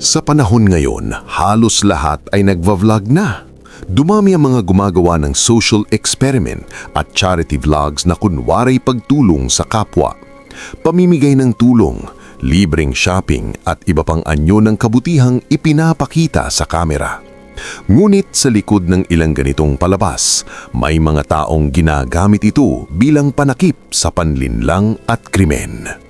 Sa panahon ngayon, halos lahat ay nagva-vlog na. Dumami ang mga gumagawa ng social experiment at charity vlogs na kunwari pagtulong sa kapwa. Pamimigay ng tulong, libreng shopping at iba pang anyo ng kabutihang ipinapakita sa kamera. Ngunit sa likod ng ilang ganitong palabas, may mga taong ginagamit ito bilang panakip sa panlinlang at krimen.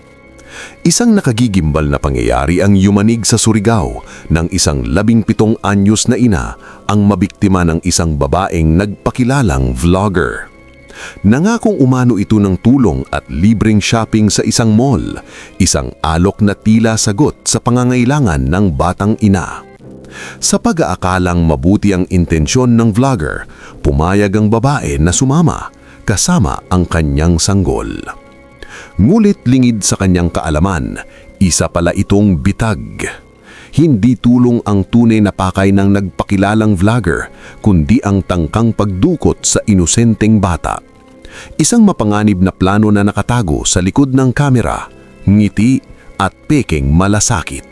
Isang nakagigimbal na pangyayari ang yumanig sa Surigao ng isang 17 anyos na ina ang mabiktima ng isang babaeng nagpakilalang vlogger. Nangakong umano ito ng tulong at libreng shopping sa isang mall, isang alok na tila sagot sa pangangailangan ng batang ina. Sa pag-aakalang mabuti ang intensyon ng vlogger, pumayag ang babae na sumama kasama ang kanyang sanggol. Ngulit lingid sa kanyang kaalaman, isa pala itong bitag. Hindi tulong ang tunay na pakay ng nagpakilalang vlogger, kundi ang tangkang pagdukot sa inosenteng bata. Isang mapanganib na plano na nakatago sa likod ng kamera, ngiti at pekeng malasakit.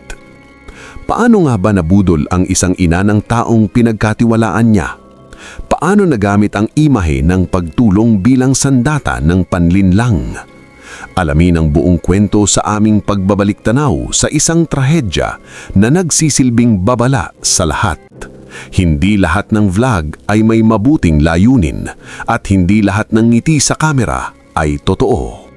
Paano nga ba nabudol ang isang ina ng taong pinagkatiwalaan niya? Paano nagamit ang imahe ng pagtulong bilang sandata ng panlinlang? Alamin ang buong kwento sa aming pagbabalik-tanaw sa isang trahedya na nagsisilbing babala sa lahat. Hindi lahat ng vlog ay may mabuting layunin at hindi lahat ng ngiti sa kamera ay totoo.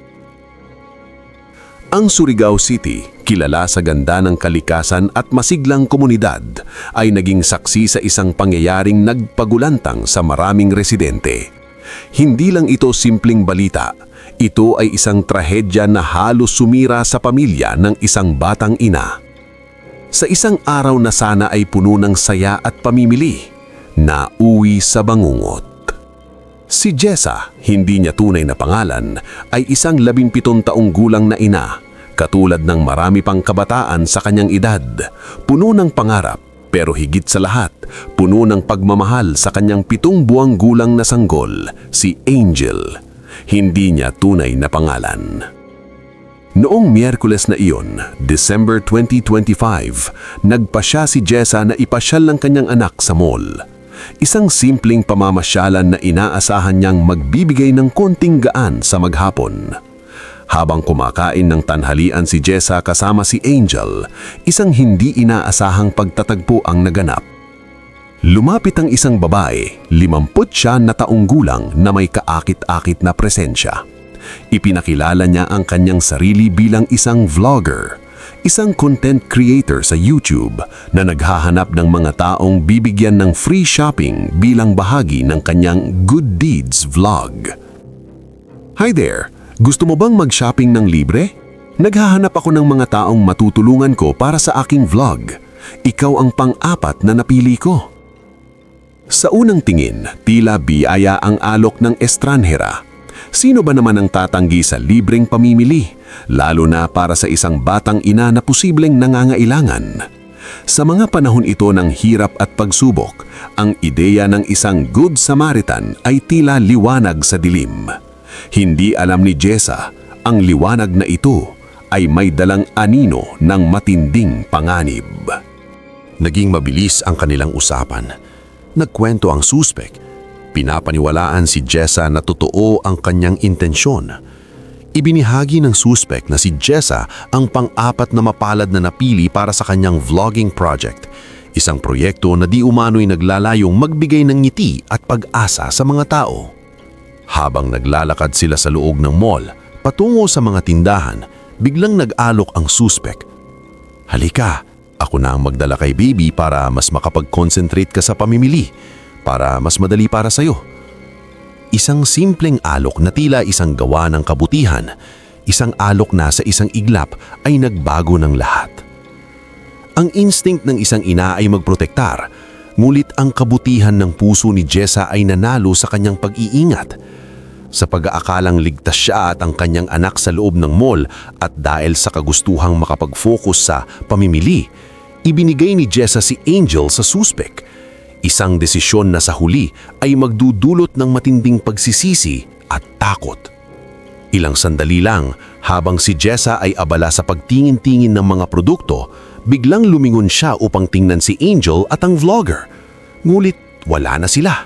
Ang Surigao City, kilala sa ganda ng kalikasan at masiglang komunidad, ay naging saksi sa isang pangyayaring nagpagulantang sa maraming residente. Hindi lang ito simpleng balita, ito ay isang trahedya na halos sumira sa pamilya ng isang batang ina. Sa isang araw na sana ay puno ng saya at pamimili, nauwi sa bangungot. Si Jessa, hindi niya tunay na pangalan, ay isang 17 taong gulang na ina, katulad ng marami pang kabataan sa kanyang edad, puno ng pangarap, pero higit sa lahat, puno ng pagmamahal sa kanyang 7 buwang gulang na sanggol, si Angel. Hindi niya tunay na pangalan. Noong Miyerkules na iyon, December 2025, nagpasya si Jessa na ipasyal ng kanyang anak sa mall. Isang simpleng pamamasyalan na inaasahan niyang magbibigay ng konting gaan sa maghapon. Habang kumakain ng tanghalian si Jessa kasama si Angel, isang hindi inaasahang pagtatagpo ang naganap. Lumapit ang isang babae, 50 na taong gulang na may kaakit-akit na presensya. Ipinakilala niya ang kanyang sarili bilang isang vlogger, isang content creator sa YouTube na naghahanap ng mga taong bibigyan ng free shopping bilang bahagi ng kanyang Good Deeds vlog. Hi there! Gusto mo bang mag-shopping ng libre? Naghahanap ako ng mga taong matutulungan ko para sa aking vlog. Ikaw ang pang-4 na napili ko. Sa unang tingin, tila biyaya ang alok ng estranhera. Sino ba naman ang tatanggi sa libreng pamimili, lalo na para sa isang batang ina na posibleng nangangailangan? Sa mga panahon ito ng hirap at pagsubok, ang ideya ng isang Good Samaritan ay tila liwanag sa dilim. Hindi alam ni Jessa, ang liwanag na ito ay may dalang anino ng matinding panganib. Naging mabilis ang kanilang usapan. Nagkwento ang suspek. Pinapaniwalaan si Jessa na totoo ang kanyang intensyon. Ibinihagi ng suspek na si Jessa ang pang-4 na mapalad na napili para sa kanyang vlogging project. Isang proyekto na di umano'y naglalayong magbigay ng ngiti at pag-asa sa mga tao. Habang naglalakad sila sa loob ng mall, patungo sa mga tindahan, biglang nag-alok ang suspek. Halika! Ako na ang magdala kay baby para mas makapag-concentrate ka sa pamimili, para mas madali para sa'yo. Isang simpleng alok na tila isang gawa ng kabutihan, isang alok na sa isang iglap ay nagbago ng lahat. Ang instinct ng isang ina ay magprotektar, ngulit ang kabutihan ng puso ni Jessa ay nanalo sa kanyang pag-iingat. Sa pag-aakalang ligtas siya at ang kanyang anak sa loob ng mall at dahil sa kagustuhang makapag-focus sa pamimili, ibinigay ni Jessa si Angel sa suspek. Isang desisyon na sa huli ay magdudulot ng matinding pagsisisi at takot. Ilang sandali lang habang si Jessa ay abala sa pagtingin-tingin ng mga produkto, Biglang lumingon siya upang tingnan si Angel at ang vlogger. Ngulit wala na sila.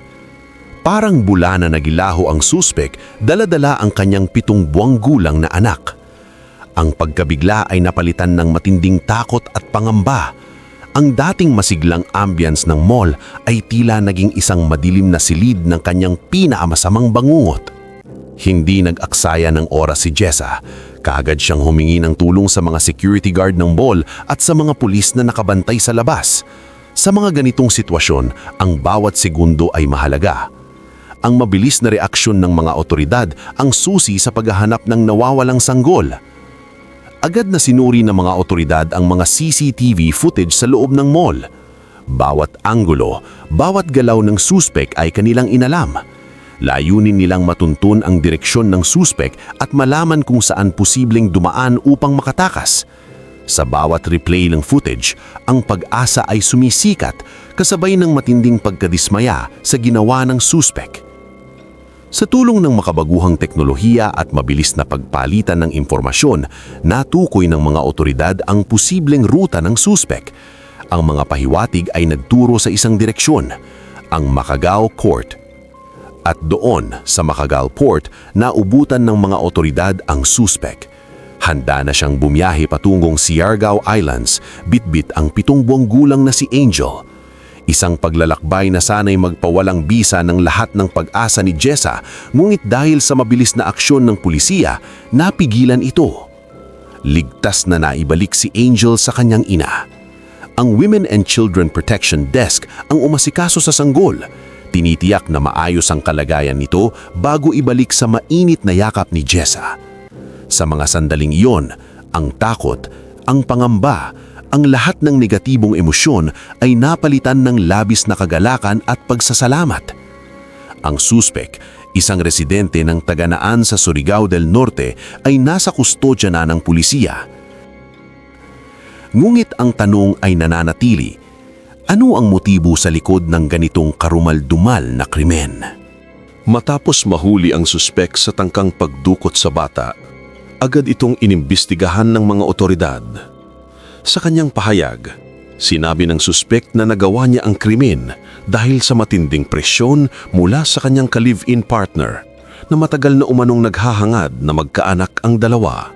Parang bula na nagilaho ang suspek, dala-dala ang kanyang 7 buwang gulang na anak. Ang pagkabigla ay napalitan ng matinding takot at pangamba. Ang dating masiglang ambience ng mall ay tila naging isang madilim na silid ng kanyang pinakamasamang bangungot. Hindi nag-aksaya ng oras si Jessa. Kaagad siyang humingi ng tulong sa mga security guard ng mall at sa mga pulis na nakabantay sa labas. Sa mga ganitong sitwasyon, ang bawat segundo ay mahalaga. Ang mabilis na reaksyon ng mga otoridad ang susi sa paghahanap ng nawawalang sanggol. Agad na sinuri ng mga otoridad ang mga CCTV footage sa loob ng mall. Bawat anggulo, bawat galaw ng suspek ay kanilang inalam. Layunin nilang matuntun ang direksyon ng suspek at malaman kung saan posibleng dumaan upang makatakas. Sa bawat replay ng footage, ang pag-asa ay sumisikat kasabay ng matinding pagkadismaya sa ginawa ng suspek. Sa tulong ng makabaguhang teknolohiya at mabilis na pagpalitan ng impormasyon, natukoy ng mga otoridad ang posibleng ruta ng suspek. Ang mga pahiwatig ay nagturo sa isang direksyon, ang Macagao Court. At doon, sa Macagao Port, naubutan ng mga otoridad ang suspek. Handa na siyang bumiyahe patungong Siargao Islands, bitbit ang 7 buwang gulang na si Angel. Isang paglalakbay na sana'y magpawalang bisa ng lahat ng pag-asa ni Jessa, ngunit dahil sa mabilis na aksyon ng pulisiya, napigilan ito. Ligtas na naibalik si Angel sa kanyang ina. Ang Women and Children Protection Desk ang umasikaso sa sanggol. Tinitiyak na maayos ang kalagayan nito bago ibalik sa mainit na yakap ni Jessa. Sa mga sandaling iyon, ang takot, ang pangamba, ang lahat ng negatibong emosyon ay napalitan ng labis na kagalakan at pagsasalamat. Ang suspek, isang residente ng Taganaan sa Surigao del Norte, ay nasa kustodya na ng pulisiya. Ngunit ang tanong ay nananatili, ano ang motibo sa likod ng ganitong karumal-dumal na krimen? Matapos mahuli ang suspek sa tangkang pagdukot sa bata, agad itong inimbestigahan ng mga otoridad. Sa kanyang pahayag, sinabi ng suspek na nagawa niya ang krimen dahil sa matinding presyon mula sa kanyang ka-live-in partner na matagal na umanong naghahangad na magkaanak ang dalawa.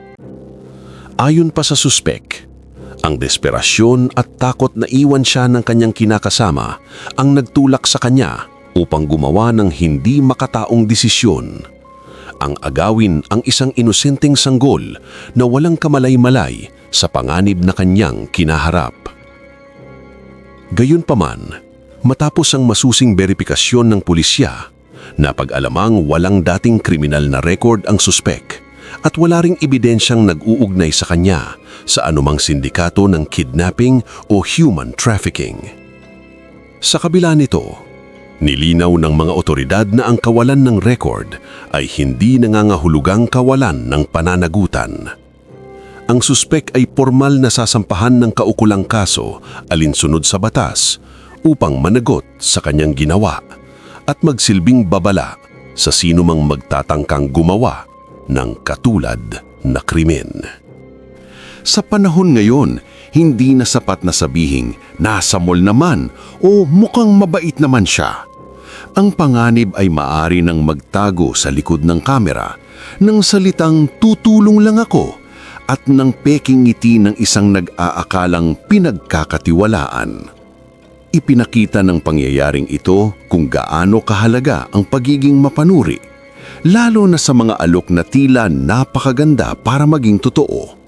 Ayon pa sa suspek, ang desperasyon at takot na iwan siya ng kanyang kinakasama ang nagtulak sa kanya upang gumawa ng hindi makataong desisyon. Ang agawin ang isang inosenteng sanggol na walang kamalay-malay sa panganib na kanyang kinaharap. Gayunpaman, matapos ang masusing beripikasyon ng pulisya, napag-alamang walang dating kriminal na record ang suspek at wala ring ebidensyang nag-uugnay sa kanya sa anumang sindikato ng kidnapping o human trafficking. Sa kabila nito, nilinaw ng mga otoridad na ang kawalan ng record ay hindi nangangahulugang kawalan ng pananagutan. Ang suspek ay formal na sasampahan ng kaukulang kaso alinsunod sa batas upang managot sa kanyang ginawa at magsilbing babala sa sinumang magtatangkang gumawa ng katulad na krimen. Sa panahon ngayon, hindi na sapat na sabihing nasa mall naman o mukhang mabait naman siya. Ang panganib ay maari nang magtago sa likod ng kamera ng salitang tutulong lang ako at ng peking ngiti ng isang nag-aakalang pinagkakatiwalaan. Ipinakita ng pangyayaring ito kung gaano kahalaga ang pagiging mapanuri, lalo na sa mga alok na tila napakaganda para maging totoo.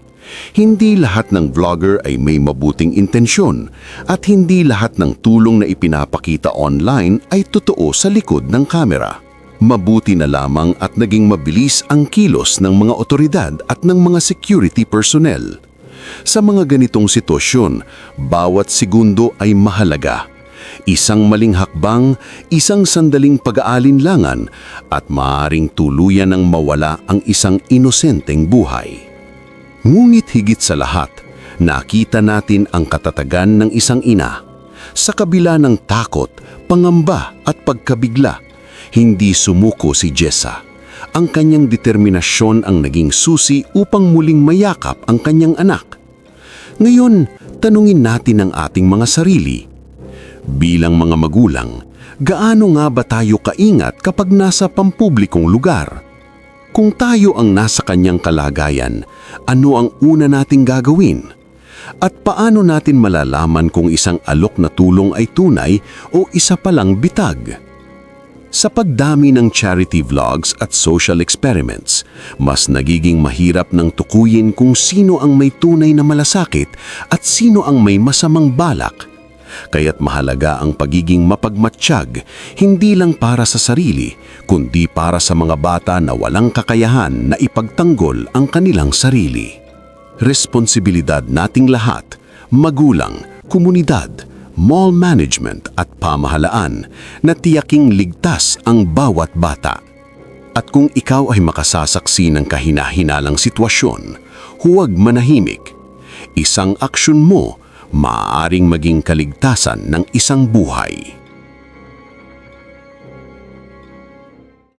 Hindi lahat ng vlogger ay may mabuting intensyon at hindi lahat ng tulong na ipinapakita online ay totoo sa likod ng kamera. Mabuti na lamang at naging mabilis ang kilos ng mga otoridad at ng mga security personnel. Sa mga ganitong sitwasyon, bawat segundo ay mahalaga. Isang maling hakbang, isang sandaling pag-aalinlangan at maaaring tuluyan ng mawala ang isang inosenteng buhay. Ngunit higit sa lahat, nakita natin ang katatagan ng isang ina. Sa kabila ng takot, pangamba at pagkabigla, hindi sumuko si Jessa. Ang kanyang determinasyon ang naging susi upang muling mayakap ang kanyang anak. Ngayon, tanungin natin ang ating mga sarili. Bilang mga magulang, gaano nga ba tayo kaingat kapag nasa pampublikong lugar? Kung tayo ang nasa kanyang kalagayan, ano ang una nating gagawin? At paano natin malalaman kung isang alok na tulong ay tunay o isa palang bitag? Sa pagdami ng charity vlogs at social experiments, mas nagiging mahirap ng tukuyin kung sino ang may tunay na malasakit at sino ang may masamang balak. Kaya't mahalaga ang pagiging mapagmatsyag, hindi lang para sa sarili, kundi para sa mga bata na walang kakayahan na ipagtanggol ang kanilang sarili. Responsibilidad nating lahat, magulang, komunidad, mall management at pamahalaan na tiyaking ligtas ang bawat bata. At kung ikaw ay makasasaksi ng kahina-hinalang sitwasyon, huwag manahimik. Isang aksyon mo maaaring maging kaligtasan ng isang buhay.